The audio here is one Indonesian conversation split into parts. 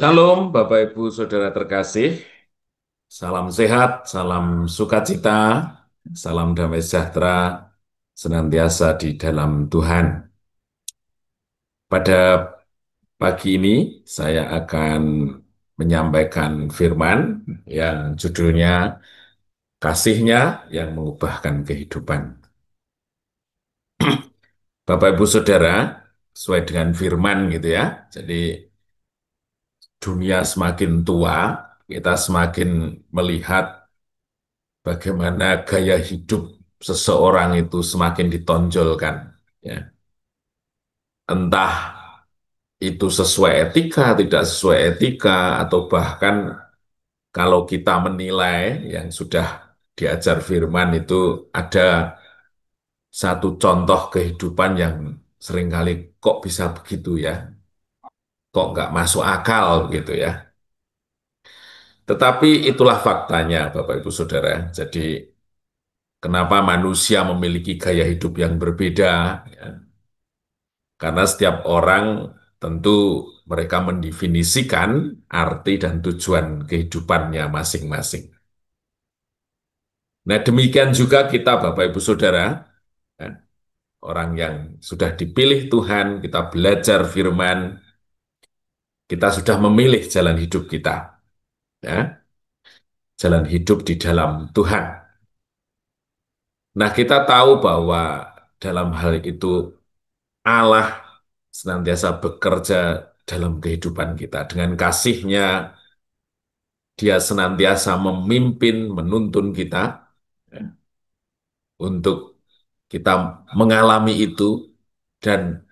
Shalom, Bapak Ibu Saudara terkasih. Salam sehat, salam sukacita, salam damai sejahtera senantiasa di dalam Tuhan. Pada pagi ini saya akan menyampaikan firman yang judulnya Kasihnya yang Mengubahkan Kehidupan. Bapak Ibu Saudara, sesuai dengan firman gitu ya. Jadi dunia semakin tua, kita semakin melihat bagaimana gaya hidup seseorang itu semakin ditonjolkan, ya. Entah itu sesuai etika, tidak sesuai etika, atau bahkan kalau kita menilai yang sudah diajar firman itu ada satu contoh kehidupan yang seringkali kok bisa begitu ya, kok nggak masuk akal gitu ya. Tetapi itulah faktanya, Bapak Ibu Saudara. Jadi kenapa manusia memiliki gaya hidup yang berbeda, ya. Karena setiap orang tentu mereka mendefinisikan arti dan tujuan kehidupannya masing-masing. Nah, demikian juga kita, Bapak Ibu Saudara, ya, orang yang sudah dipilih Tuhan, kita belajar firman, kita sudah memilih jalan hidup kita, ya, jalan hidup di dalam Tuhan. Nah, kita tahu bahwa dalam hal itu Allah senantiasa bekerja dalam kehidupan kita. Dengan kasih-Nya, Dia senantiasa memimpin, menuntun kita, ya, untuk kita mengalami itu dan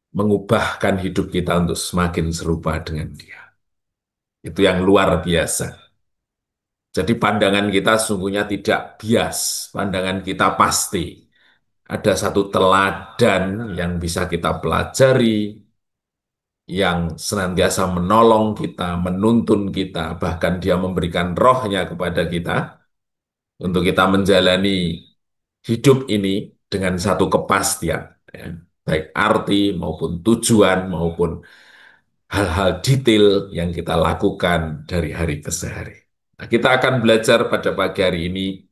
mengubahkan hidup kita untuk semakin serupa dengan Dia. Itu yang luar biasa. Jadi pandangan kita sungguhnya tidak bias, pandangan kita pasti. Ada satu teladan yang bisa kita pelajari, yang senantiasa menolong kita, menuntun kita, bahkan Dia memberikan rohnya kepada kita, untuk kita menjalani hidup ini dengan satu kepastian, ya. Baik arti maupun tujuan maupun hal-hal detail yang kita lakukan dari hari ke hari. Nah, kita akan belajar pada pagi hari ini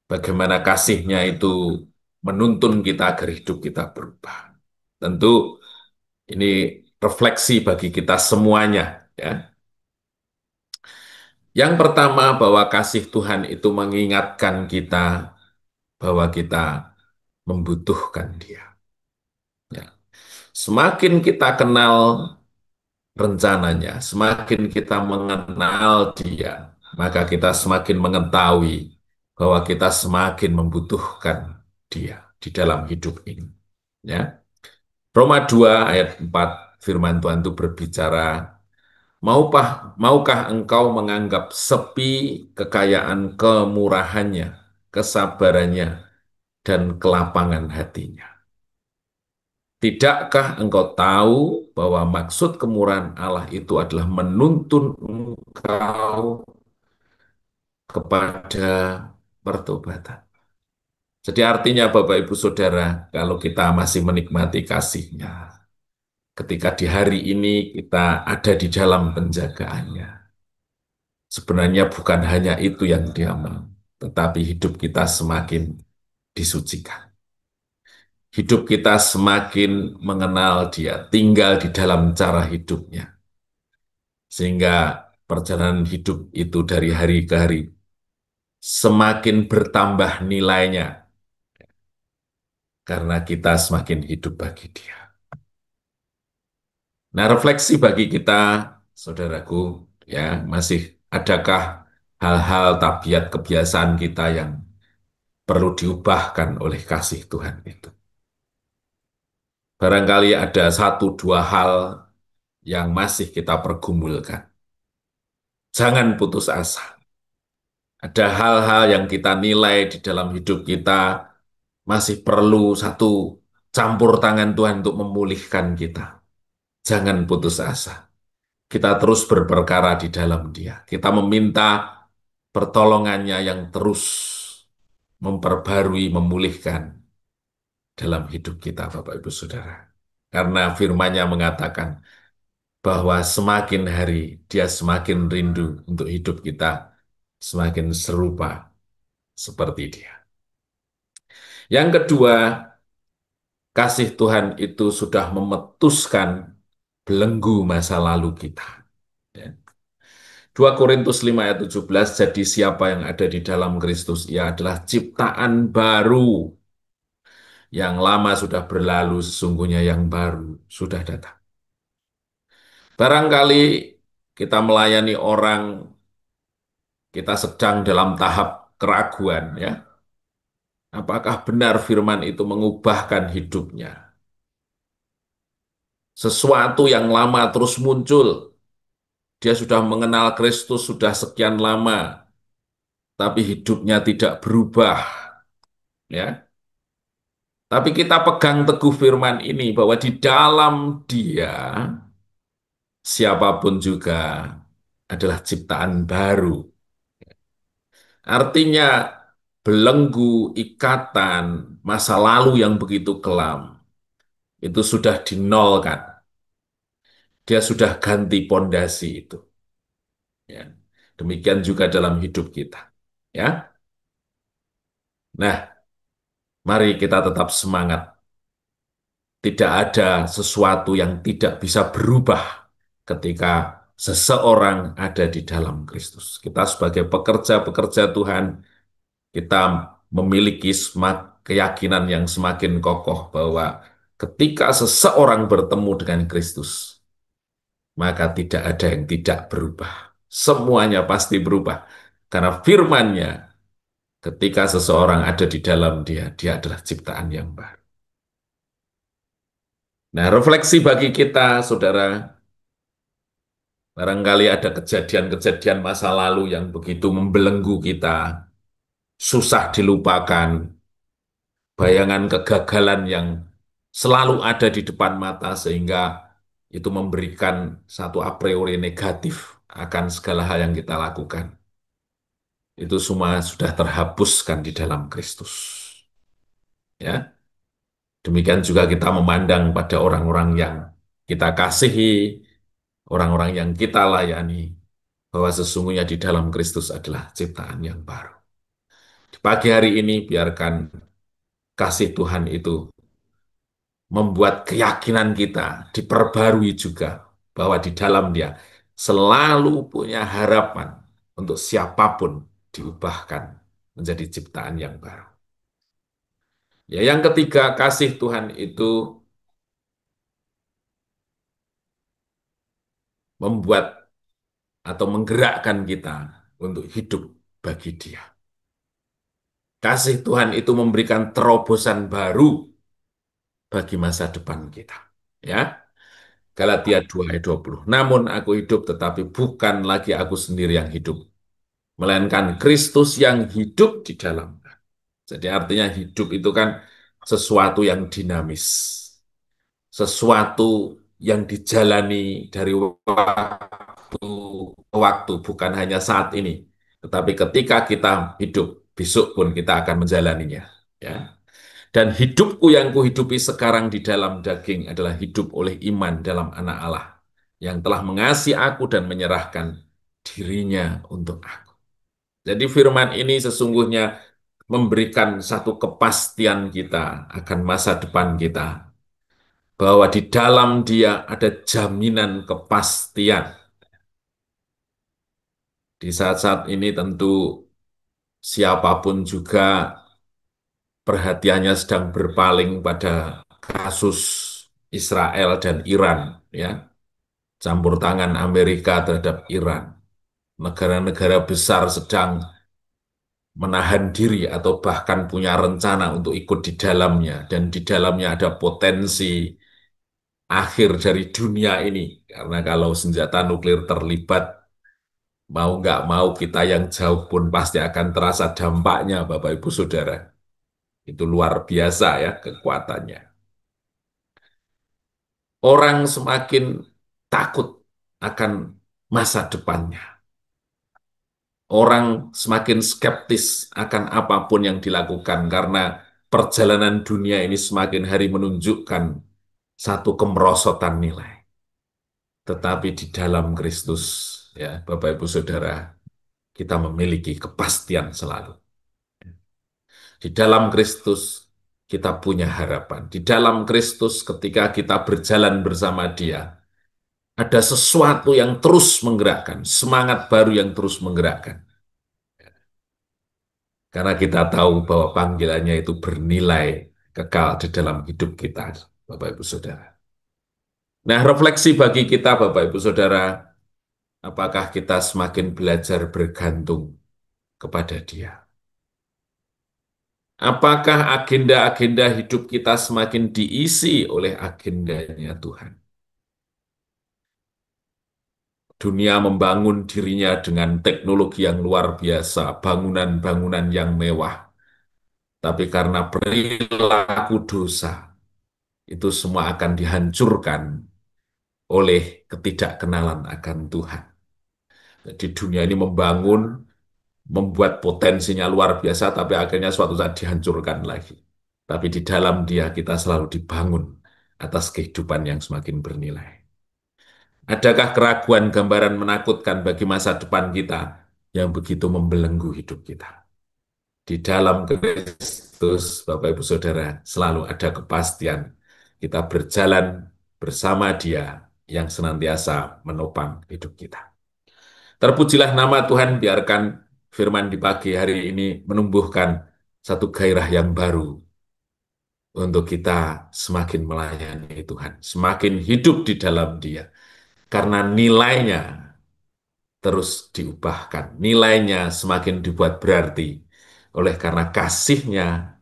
bagaimana kasih-Nya itu menuntun kita agar hidup kita berubah. Tentu ini refleksi bagi kita semuanya, ya. Yang pertama, bahwa kasih Tuhan itu mengingatkan kita bahwa kita membutuhkan Dia. Ya. Semakin kita kenal rencananya, semakin kita mengenal Dia, maka kita semakin mengetahui bahwa kita semakin membutuhkan Dia di dalam hidup ini. Ya. Roma 2 ayat 4, firman Tuhan itu berbicara, maukah engkau menganggap sepi kekayaan kemurahannya, kesabarannya, dan kelapangan hatinya? Tidakkah engkau tahu bahwa maksud kemurahan Allah itu adalah menuntun engkau kepada pertobatan? Jadi artinya Bapak Ibu Saudara, kalau kita masih menikmati kasih-Nya, ketika di hari ini kita ada di dalam penjagaannya, sebenarnya bukan hanya itu yang Dia mau, tetapi hidup kita semakin disucikan. Hidup kita semakin mengenal Dia, tinggal di dalam cara hidupnya. Sehingga perjalanan hidup itu dari hari ke hari semakin bertambah nilainya karena kita semakin hidup bagi Dia. Nah, refleksi bagi kita, saudaraku, ya, masih adakah hal-hal tabiat kebiasaan kita yang perlu diubahkan oleh kasih Tuhan itu? Barangkali ada satu dua hal yang masih kita pergumulkan. Jangan putus asa. Ada hal-hal yang kita nilai di dalam hidup kita masih perlu satu campur tangan Tuhan untuk memulihkan kita. Jangan putus asa. Kita terus berperkara di dalam Dia. Kita meminta pertolongannya yang terus memperbarui, memulihkan dalam hidup kita, Bapak Ibu Saudara. Karena firman-Nya mengatakan, bahwa semakin hari dia semakin rindu untuk hidup kita, semakin serupa seperti dia. Yang kedua, kasih Tuhan itu sudah memutuskan belenggu masa lalu kita. Ya. 2 Korintus 5 ayat 17, jadi siapa yang ada di dalam Kristus, ia adalah ciptaan baru. Yang lama sudah berlalu, sesungguhnya yang baru sudah datang. Barangkali kita melayani orang, kita sedang dalam tahap keraguan, ya. Apakah benar firman itu mengubahkan hidupnya? Sesuatu yang lama terus muncul. Dia sudah mengenal Kristus sudah sekian lama, tapi hidupnya tidak berubah, ya. Tapi kita pegang teguh firman ini bahwa di dalam dia siapapun juga adalah ciptaan baru. Artinya belenggu ikatan masa lalu yang begitu kelam itu sudah dinolkan. Dia sudah ganti pondasi itu. Ya. Demikian juga dalam hidup kita. Ya. Nah, mari kita tetap semangat. Tidak ada sesuatu yang tidak bisa berubah ketika seseorang ada di dalam Kristus. Kita sebagai pekerja-pekerja Tuhan, kita memiliki keyakinan yang semakin kokoh bahwa ketika seseorang bertemu dengan Kristus, maka tidak ada yang tidak berubah. Semuanya pasti berubah. Karena firman-Nya, ketika seseorang ada di dalam dia, dia adalah ciptaan yang baru. Nah, refleksi bagi kita, saudara, barangkali ada kejadian-kejadian masa lalu yang begitu membelenggu kita, susah dilupakan, bayangan kegagalan yang selalu ada di depan mata sehingga itu memberikan satu a priori negatif akan segala hal yang kita lakukan. Itu semua sudah terhapuskan di dalam Kristus. Ya, demikian juga kita memandang pada orang-orang yang kita kasihi, orang-orang yang kita layani, bahwa sesungguhnya di dalam Kristus adalah ciptaan yang baru. Di pagi hari ini biarkan kasih Tuhan itu membuat keyakinan kita diperbarui juga bahwa di dalam Dia selalu punya harapan untuk siapapun diubahkan menjadi ciptaan yang baru. Ya, yang ketiga, kasih Tuhan itu membuat atau menggerakkan kita untuk hidup bagi Dia. Kasih Tuhan itu memberikan terobosan baru bagi masa depan kita. Ya, Galatia 2 ayat 20. Namun aku hidup tetapi bukan lagi aku sendiri yang hidup, melainkan Kristus yang hidup di dalam. Jadi artinya hidup itu kan sesuatu yang dinamis, sesuatu yang dijalani dari waktu ke waktu, bukan hanya saat ini, tetapi ketika kita hidup, besok pun kita akan menjalaninya. Ya. Dan hidupku yang kuhidupi sekarang di dalam daging adalah hidup oleh iman dalam Anak Allah yang telah mengasihi aku dan menyerahkan dirinya untuk aku. Jadi firman ini sesungguhnya memberikan satu kepastian kita akan masa depan kita. Bahwa di dalam dia ada jaminan kepastian. Di saat-saat ini tentu siapapun juga perhatiannya sedang berpaling pada kasus Israel dan Iran, ya, campur tangan Amerika terhadap Iran. Negara-negara besar sedang menahan diri atau bahkan punya rencana untuk ikut di dalamnya, dan di dalamnya ada potensi akhir dari dunia ini. Karena kalau senjata nuklir terlibat, mau nggak mau kita yang jauh pun pasti akan terasa dampaknya, Bapak Ibu Saudara. Itu luar biasa ya kekuatannya. Orang semakin takut akan masa depannya. Orang semakin skeptis akan apapun yang dilakukan karena perjalanan dunia ini semakin hari menunjukkan satu kemerosotan nilai. tetapi di dalam Kristus, ya, Bapak Ibu Saudara, kita memiliki kepastian selalu. Di dalam Kristus kita punya harapan. Di dalam Kristus ketika kita berjalan bersama Dia, ada sesuatu yang terus menggerakkan, semangat baru yang terus menggerakkan. Karena kita tahu bahwa panggilannya itu bernilai kekal di dalam hidup kita, Bapak Ibu Saudara. Nah, refleksi bagi kita, Bapak Ibu Saudara, apakah kita semakin belajar bergantung kepada Dia? Apakah agenda-agenda hidup kita semakin diisi oleh agendanya Tuhan? Dunia membangun dirinya dengan teknologi yang luar biasa, bangunan-bangunan yang mewah. Tapi karena perilaku dosa, itu semua akan dihancurkan oleh ketidakkenalan akan Tuhan. Jadi dunia ini membangun, membuat potensinya luar biasa, tapi akhirnya suatu saat dihancurkan lagi. Tapi di dalam Dia kita selalu dibangun atas kehidupan yang semakin bernilai. Adakah keraguan gambaran menakutkan bagi masa depan kita yang begitu membelenggu hidup kita? Di dalam Kristus, Bapak Ibu Saudara, selalu ada kepastian. Kita berjalan bersama Dia yang senantiasa menopang hidup kita. Terpujilah nama Tuhan, biarkan firman di pagi hari ini menumbuhkan satu gairah yang baru untuk kita semakin melayani Tuhan, semakin hidup di dalam Dia. Karena nilainya terus diubahkan, nilainya semakin dibuat berarti oleh karena kasihnya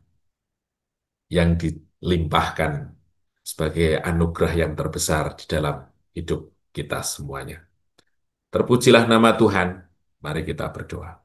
yang dilimpahkan sebagai anugerah yang terbesar di dalam hidup kita semuanya. Terpujilah nama Tuhan, mari kita berdoa.